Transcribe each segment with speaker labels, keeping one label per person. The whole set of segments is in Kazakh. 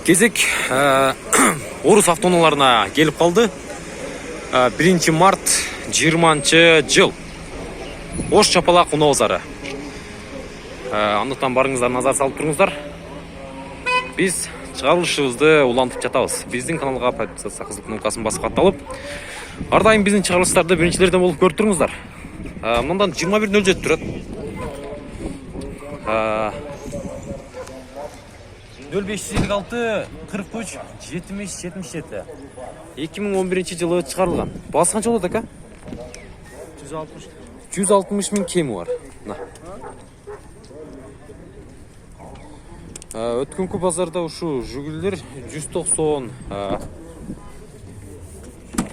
Speaker 1: Кезек Орус автоунааларына келип калды. 1 март 20-жыл. Ош Чапалак унаа базары. Андыктан барыңыздар, назар салып туруңуздар. Биз чыгарылышыбызды улантып жатабыз. Биздин каналга подписаться кызыл кнопкасын басып катталып, ар дайым биздин чыгарылыштарды биринчилерден болуп көрүп туруңуздар. Мындан 21:07 турат. 0556 43 70 77. 2011-жылы чыгарылган. Басы канча болот ака?
Speaker 2: 160.
Speaker 1: 160 миң кеми бар. Өткөнкү базарда ушу жүгүлдөр 190,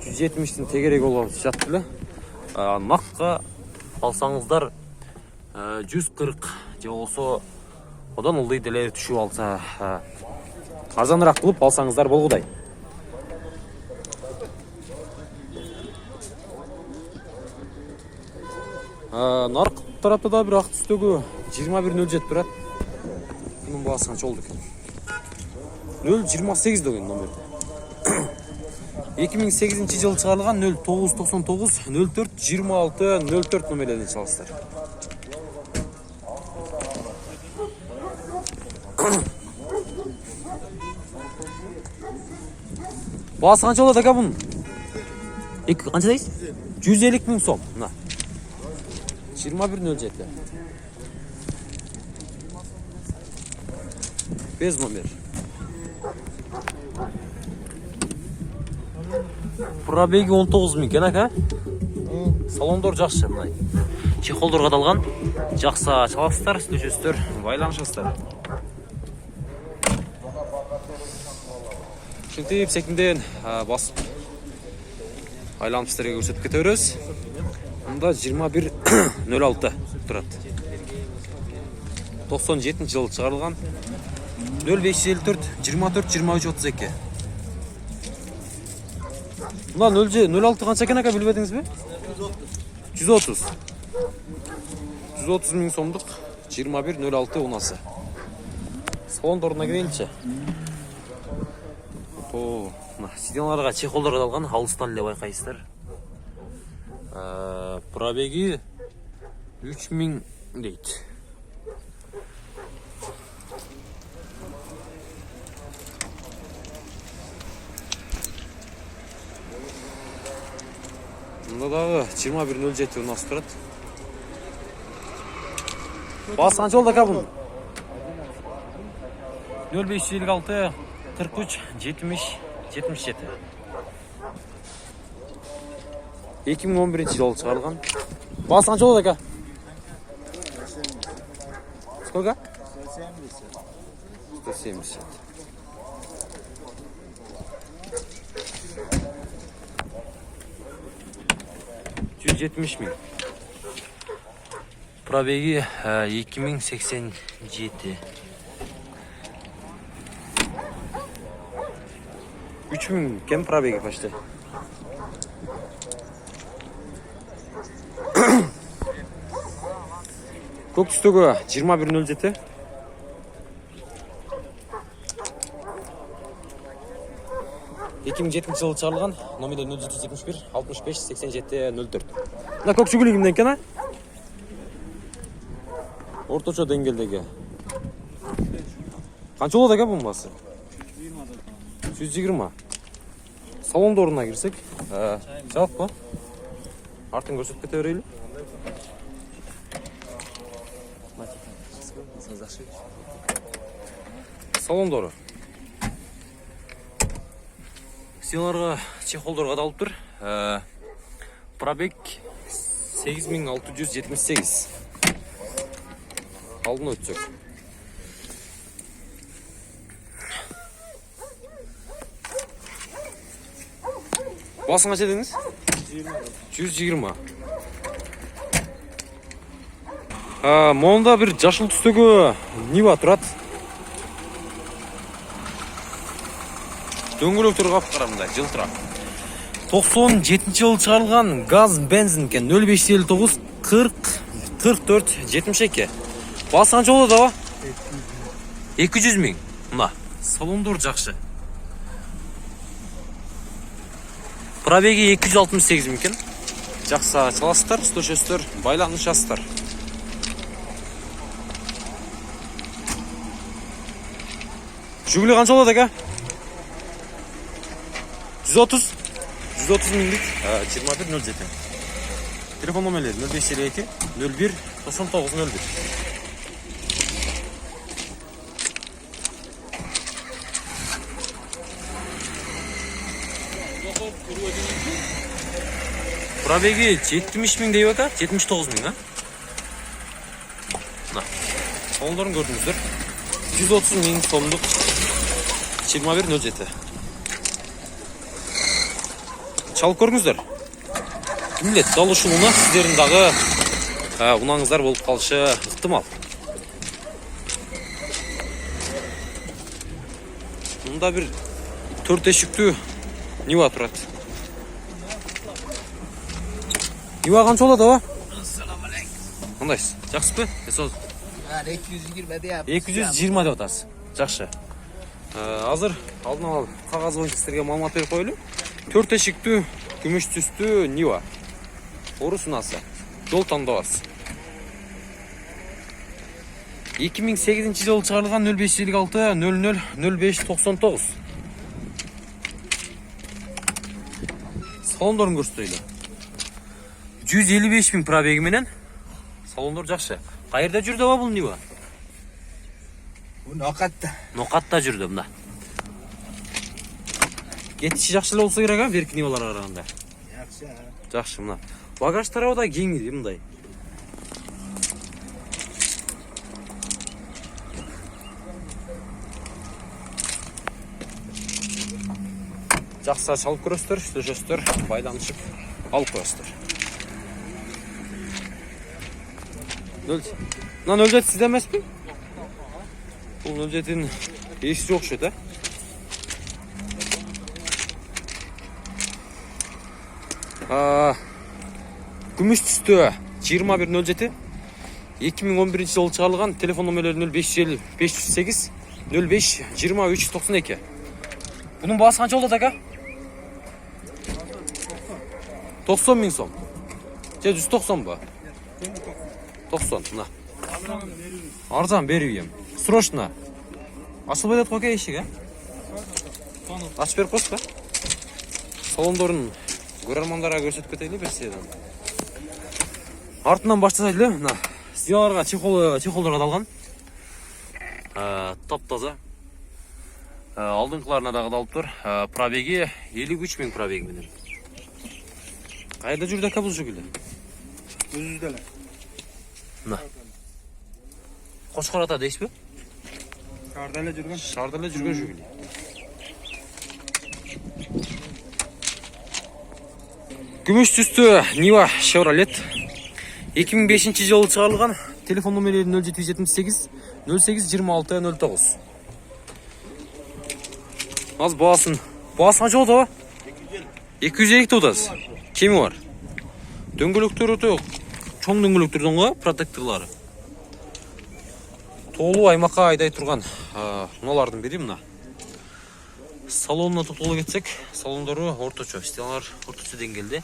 Speaker 1: 170-тин тегерек болуп жатты эле. Накка алсаңыздар 140 же болсо одан ылдый деле түшүп алса, арзаныраак кылып алсаңыздар болгудай. Нарк тарапта да бир ак түстөгү 21:07 турат. Bunun bası kança oldu ki? 028 деген номерде. 2008-жылы чыгарылган 0999 04 26 04 номерлерден чаласыздар. Басы канча болот ака бунун? Канча дейсиз? 150 миң сом. Мына. 21:07. Без номер. Пробеги 19 миң кен ака. Салондор жакшы мындай. Чехолдор кадалган. Жакса чаласыздар, сүйлөшөсүздөр, байланышасыздар. Ушинтип секинден басып айланып сиздерге көрсөтүп кете беребиз. Мында 21:06 турат. 97-жылы чыгарылган. 0554 24 23 32. Мына 06 канча экен ака, билбедиңизби? 130. 130 миң сомдук 21:06 унасы. Салондоруна кирейинчи. Мына сиденларга чехолдор кадалган, алыстан эле байкайсыздар. Пробеги 3000 дейт. Мында дагы 21:07 унасы турат. Басы канча болду ака бунун? 0556 43 70 77. 2011-жылы чыгарылган. Басы канча болот ака? Сколько? 170. 170 миң. Пробеги 2087. 3000 кен пробеги почти. Көк түстөгү 21:07. жылы чыгарылган, номерлер 0771 65 87 04. Мына көк жүгүлү кимден экен а? Орточо деңгээлдеги. Канча болот ака бунун басы? 120. Салондоруна кирсек, жалпы артын көрсөтүп кете берели. Салондору. Силарга чехолдор кадалып тур. Пробег 8678. Алдын өтсөк. Басың канча дедиңиз? 120. Монда бир жашыл түстөгү Нива турат. Дөңгөлөктөр капкарамда, жылтырак. 97-жылы чыгарылган газ бензин кен 0559 40 44 72. Басы канча болот аба? 200 миң. Мына Салондор жакшы. Пробеги 268 миң экен. Жақсы çalasыздар, слушайсыздар, байланышасыздар. Жигули қанша болады ака? 130 миңдік 2107. Телефон номерлері 0552 01 9901. Пробеги 70 миң дейбі ака, 79 миң, а? Мына, салондарын көрдіңіздер. 130 миң сомдық 2107. Чалып көріңіздер. Кім білет, жол ұшуына сіздердің дағы ұнаңыздар болып қалшы ықтымал. Мұнда бір 4 тешікті Нива тұрады. Нива қанша болады, ава? Қандайсыз? Жақсы бе? 220 деп атасыз. Жақшы. Азыр алдын ала қағаз бойынша сіздерге маалымат беріп қоялы. 4 тешікті күміш түсті Нива. Орыс ұнасы. Жол таңдауыз. 2008 жылы шығарылған 0556 00 05 99. Салондорын көрсетейлі. 155 миң пробеги менен. Салондор жақшы. Қайырда жүрді ба бұл Нива?
Speaker 2: Ноқатта.
Speaker 1: Ноқатта жүрді мына. Кетіші жақшылы болса керек, а? Беркі Ниваларға қарағанда. Жақшы мына. Багаж тарауы да кең еді мындай. Жақсы шалып көресіздер, сөзсіздер, байланышып алып көресіздер. Мына 07 сізде емес пе? Бұл 07-дің есі жоқ шөді. Күміш түсті 2107. 2011 жылы шығарылған. Телефон номерлері 0550 508 05 2392. Бұның бағасы қанша болды ака? 90 миң сом. 190 ба? 90, мына. Арзан беру ем. Срочно. Ашылып айтады қоке ешік, а? Ашып беріп қос па? Салондорын көрермандарға көрсетіп кетейлі бір седен. Артынан баштасайды, мына. Стеналарға чехолдарға далған. Тап-таза. Алдыңқыларына дағы далып тұр. Пробеги 53 миң пробеги менен. Қайда жүрді ака бұл жүгілі?
Speaker 2: Өзізділі.
Speaker 1: Мына. Қошқар ата дейсіз бе?
Speaker 2: Шардале жүрген.
Speaker 1: Шардале жүрген жүгілі. Күміш түсті Нива Chevrolet. 2005 жылы шығарылған. Телефон номерлері 0778 08 26 09. Az bağasın. Bağasın kaç oldu o? 250 tutası. Kemi var? Döngülüktür öte yok. Çoğun döngülüktürden o protektorları. Toğlu aymaka ayday turgan. Nolardan bereyim mına. Salonuna to'xtalib ketsek, salondары орточо, стеналар орточо деңгээлде.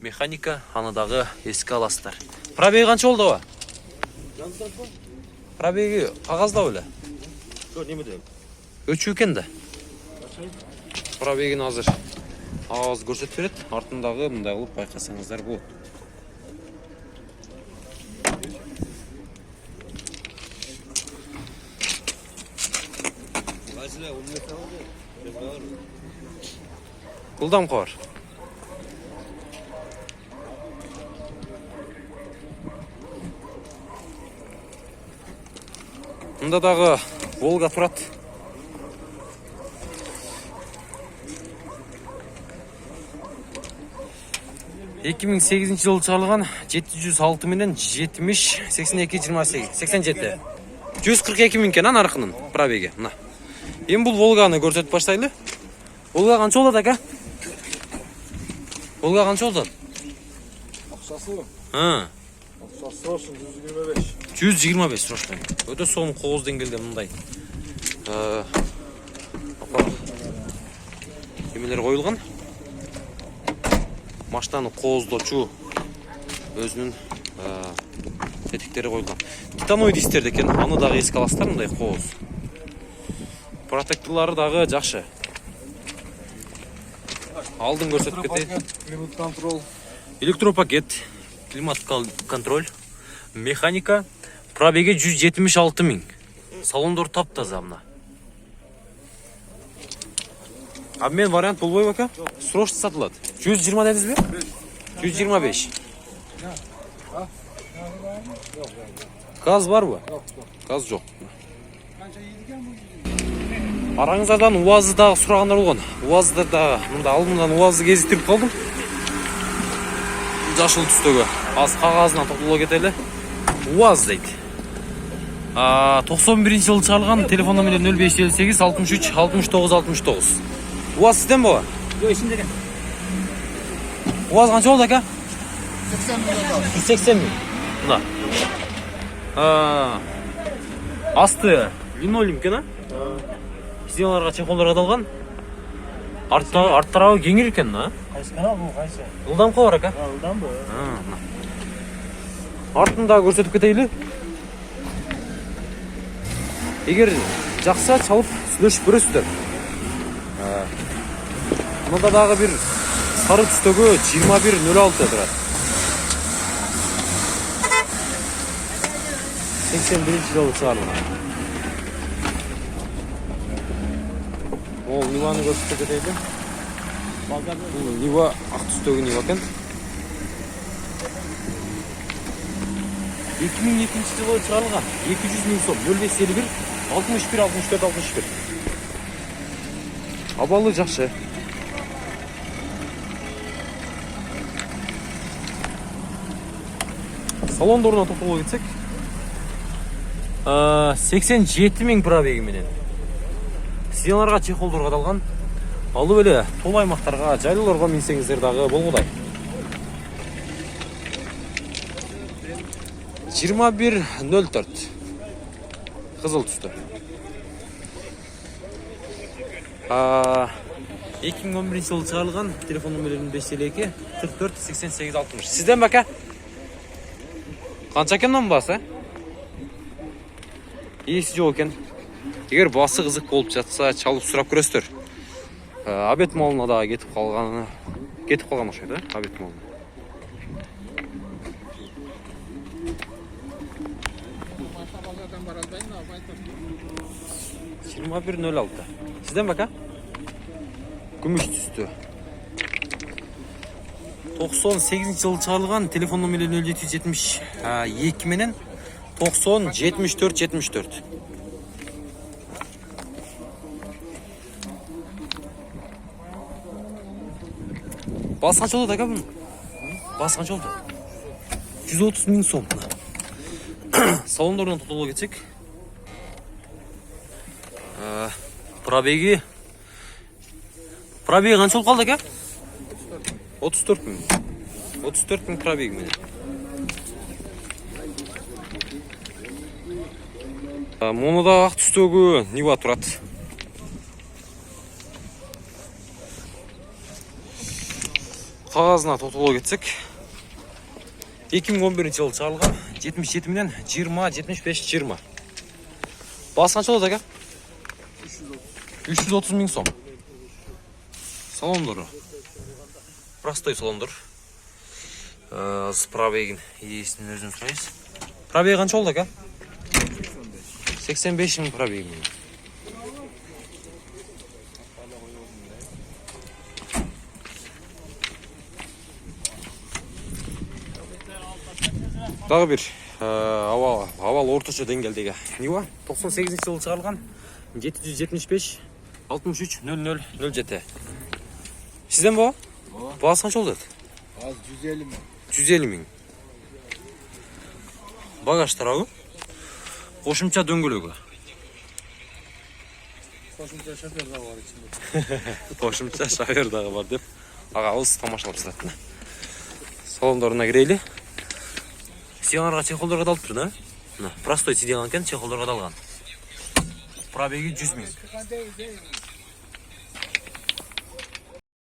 Speaker 1: Механика анадагы эски аластар. Пробеги канча болду aba? Пробеги кагазда беле.
Speaker 2: Жоқ, немеде?
Speaker 1: Өчүү экен да. Пробегин азыр аз көрсөтүп берет. Артындагы мындай кылып байкасаңыздар болот. Кылдам кор. Мында дагы Волга турат. Эки миң сегизинчи жылы чыгарылган 706 менен 70 82 28 87. 142 миң экен наркынын пробеги. Мына. Эми бул Волганы көрсөтүп баштайлы. Волга канча болот ака? Волга канча болот?
Speaker 2: Акчасы? Акчасы срочно 125.
Speaker 1: 125 срочно. Өтө соң 9 деңгээлде мындай. эмелер коюлган. Машинаны кооздочу өзүнүн тетиктери коюлган. Титановый дисктер экен, аны дагы эске аласыздар, мындай кооз. Протекторлары дагы жакшы. Алдын көрсөтүп кетейин.
Speaker 2: Климат контрол.
Speaker 1: Электропакет, климат контроль, механика, пробеги 176 000. Салондор таптаза мына. Обмен вариант болбойбу ака? Срочно сатылат. 120 дедизби? 125. Газ барбы? Газ жок. Араңыздардан УАЗды дагы сурагандар болгон. УАЗды дагы мында алдымдан УАЗды кезиктирип калдым. Жашыл түстөгү. Аз кагазына токтоло кетели. УАЗ дейт. 91-жылы чыгарылган, телефон номери 0558 63 69 69. УАЗ сизден бо?
Speaker 2: Жок, ишинде экен.
Speaker 1: УАЗ канча болду ака?
Speaker 2: 80 000.
Speaker 1: 180 000. Мына. Асты линолеум экен, Сиденьяларга чехолдор кадалган. Арт тарабы кеңир экен,
Speaker 2: Кайсы канал бу, кайсы?
Speaker 1: Ылдамкы бар ака.
Speaker 2: Ылдам бу.
Speaker 1: Артын дагы көрсөтүп кетейли. Эгер жакса чалып сүйлөшүп көрөсүздөр. Мында дагы бир сары түстөгү 2106 турат. 81-жылы чыгарылган. Ол Ниваны көрсөтүп кетейли. Бул Нива ак түстөгү Нива экен. 2002-жылы чыгарылган. 200 000 сом, 0551 61 64 61. Абалы жакшы. Салондоруна токтоло кетсек, 87 000 пробеги менен. Сиденьяларга чехолдор кадалган. Алып эле тол аймактарга, жайлоолорго минсеңиздер дагы болгудай. 2104. Кызыл түстө. 2011-жылы чыгарылган, телефон номери 552 44 88 60. Сизден бака? Канча экен мунун баасы? Ээси жок экен. Эгер баасы кызык болуп жатса, чалып сурап көрөсүздөр. Абет малына дагы кетип калган окшойт, абет малына. Жыйырма бир нөл алты. Сизден бака? Күмүш түстү. 98-жылы чыгарылган, телефон номери 0772 менен 90 74 74. Басы канча болду ака бунун? Басы канча болду? 130 000 сом. Салондорунан токтоло кетсек, пробеги канча болуп калды ака? 34 000. 34 000 пробеги менен. Муну да ак түстөгү Нива турат. Кагазына токтоло кетсек, 2011-жылы чыгарылган, 77 менен 20 75 20. Басы канча болот ака? 330 000 сом. Салондору простой салондор. С пробегин ээсинин өзүн сурайбыз. Пробеги канча болду ака? 85 000 пробеги. Дагы бир абал орточо деңгээлдеги Нива 98-жылы чыгарылган, 775 63 00 07. Сизден бо? Баасы канча болду?
Speaker 2: Az 150 000.
Speaker 1: 150 000. Багаж тарабы. Кошумча дөңгөлөгү.
Speaker 2: Кошумча шофер дагы бар ичинде.
Speaker 1: Кошумча шофер дагы бар деп агабыз тамашалап жатат. Салондоруна кирели. Сиденьяларга чехолдор кадалып тур, Простой сиденья экен, чехолдор кадалган. Пробеги 100 000.